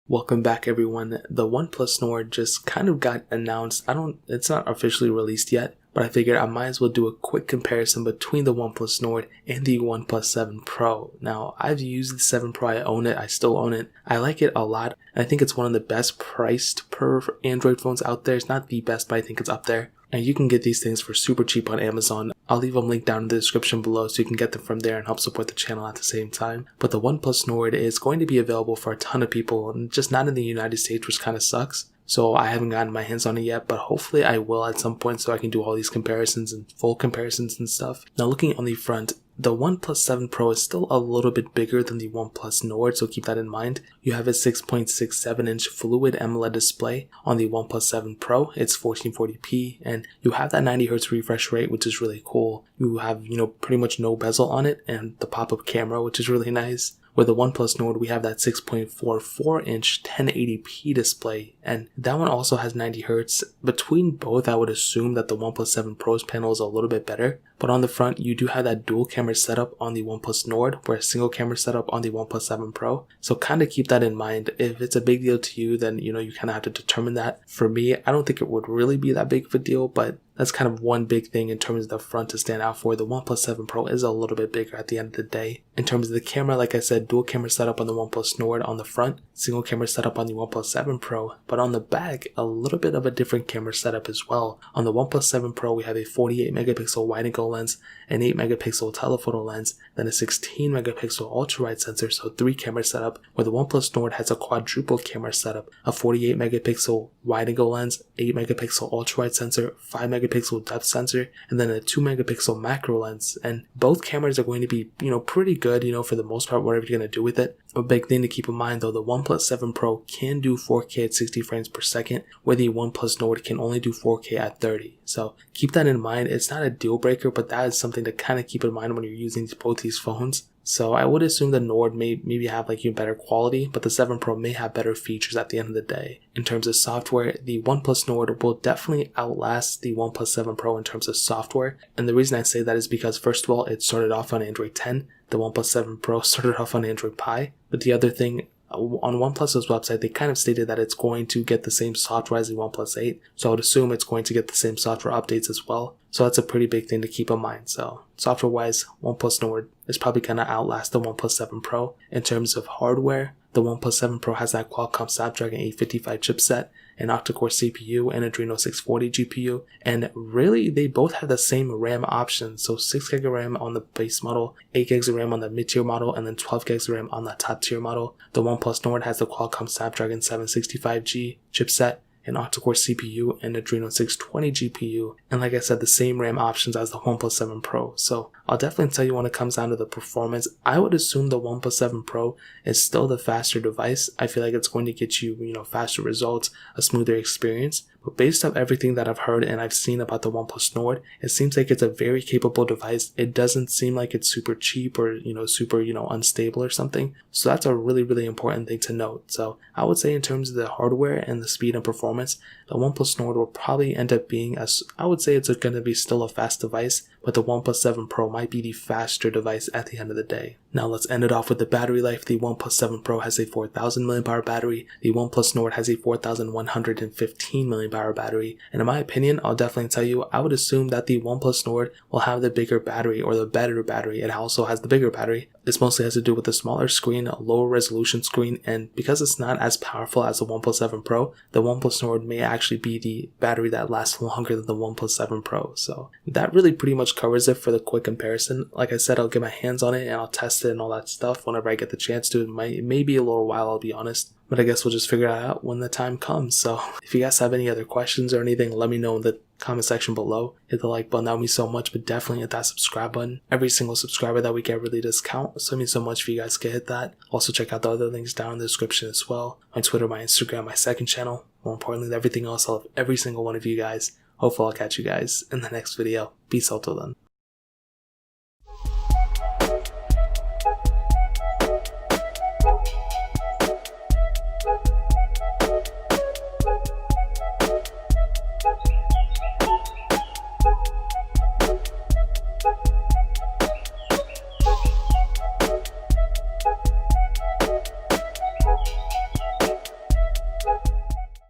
Welcome back everyone. The OnePlus Nord just kind of got announced. It's not officially released yet, but I figured I might as well do a quick comparison between the OnePlus Nord and the OnePlus 7 Pro. Now, I've used the 7 Pro, I own it, I still own it. I like it a lot, and I think it's one of the best priced per Android phones out there. It's not the best, but I think it's up there. And you can get these things for super cheap on Amazon. I'll leave them linked down in the description below so you can get them from there and help support the channel at the same time. But the OnePlus Nord is going to be available for a ton of people, and just not in the United States, which kind of sucks. So I haven't gotten my hands on it yet, but hopefully I will at some point so I can do all these comparisons and full comparisons and stuff. Now looking on the front, the OnePlus 7 Pro is still a little bit bigger than the OnePlus Nord, so keep that in mind. You have a 6.67-inch Fluid AMOLED display on the OnePlus 7 Pro. It's 1440p, and you have that 90Hz refresh rate, which is really cool. You have, pretty much no bezel on it, and the pop-up camera, which is really nice. With the OnePlus Nord, we have that 6.44-inch 1080p display, and that one also has 90Hz. Between both, I would assume that the OnePlus 7 Pro's panel is a little bit better. But on the front, you do have that dual camera setup on the OnePlus Nord, where a single camera setup on the OnePlus 7 Pro. So kind of keep that in mind. If it's a big deal to you, then you kind of have to determine that. For me, I don't think it would really be that big of a deal, but that's kind of one big thing in terms of the front to stand out for. The OnePlus 7 Pro is a little bit bigger at the end of the day. In terms of the camera, like I said, dual camera setup on the OnePlus Nord on the front, single camera setup on the OnePlus 7 Pro, but on the back, a little bit of a different camera setup as well. On the OnePlus 7 Pro, we have a 48 megapixel wide-angle lens, an 8 megapixel telephoto lens, then a 16 megapixel ultra-wide sensor, so 3 camera setup, where the OnePlus Nord has a quadruple camera setup, a 48 megapixel wide-angle lens, 8 megapixel ultra-wide sensor, 5 megapixel depth sensor, and then a 2 megapixel macro lens. And both cameras are going to be, pretty good, for the most part, whatever you're going to do with it. A big thing to keep in mind though, the OnePlus 7 Pro can do 4K at 60 frames per second, where the OnePlus Nord can only do 4K at 30. So keep that in mind. It's not a deal breaker, but that is something to kind of keep in mind when you're using both these phones. So I would assume the Nord may maybe have better quality, but the 7 Pro may have better features at the end of the day. In terms of software, the OnePlus Nord will definitely outlast the OnePlus 7 Pro in terms of software. And the reason I say that is because, first of all, it started off on Android 10. The OnePlus 7 Pro started off on Android Pie. But the other thing, on OnePlus's website, they kind of stated that it's going to get the same software as the OnePlus 8. So I would assume it's going to get the same software updates as well. So that's a pretty big thing to keep in mind. So software-wise, OnePlus Nord is probably going to outlast the OnePlus 7 Pro. In terms of hardware, the OnePlus 7 Pro has that Qualcomm Snapdragon 855 chipset, an octa-core CPU, and Adreno 640 GPU, and really they both have the same RAM options, so 6GB of RAM on the base model, 8GB of RAM on the mid-tier model, and then 12GB of RAM on the top-tier model. The OnePlus Nord has the Qualcomm Snapdragon 765G chipset, an octa-core CPU, and Adreno 620 GPU, and like I said, the same RAM options as the OnePlus 7 Pro. So I'll definitely tell you when it comes down to the performance, I would assume the OnePlus 7 Pro is still the faster device. I feel like it's going to get you, faster results, a smoother experience. But based on everything that I've heard and I've seen about the OnePlus Nord, it seems like it's a very capable device. It doesn't seem like it's super cheap or, super, unstable or something. So that's a really, really important thing to note. So I would say in terms of the hardware and the speed and performance, the OnePlus Nord will probably end up being, I would say it's going to be still a fast device, but the OnePlus 7 Pro might be the faster device at the end of the day. Now let's end it off with the battery life. The OnePlus 7 Pro has a 4000 mAh battery. The OnePlus Nord has a 4115 mAh battery. And in my opinion, I'll definitely tell you, I would assume that the OnePlus Nord will have the bigger battery or the better battery. It also has the bigger battery. This mostly has to do with the smaller screen, a lower resolution screen, and because it's not as powerful as the OnePlus 7 Pro, the OnePlus Nord may actually be the battery that lasts longer than the OnePlus 7 Pro. So that really pretty much covers it for the quick comparison. Like I said, I'll get my hands on it and I'll test it and all that stuff whenever I get the chance to. It may be a little while, I'll be honest, but I guess we'll just figure it out when the time comes. So if you guys have any other questions or anything, let me know in the comment section below. Hit the like button, that would mean so much, but definitely hit that subscribe button. Every single subscriber that we get really does count, so it means so much if you guys can hit that. Also check out the other links down in the description as well. My Twitter, my Instagram, my second channel. More importantly, everything else, I love every single one of you guys. Hopefully I'll catch you guys in the next video. Peace out till then.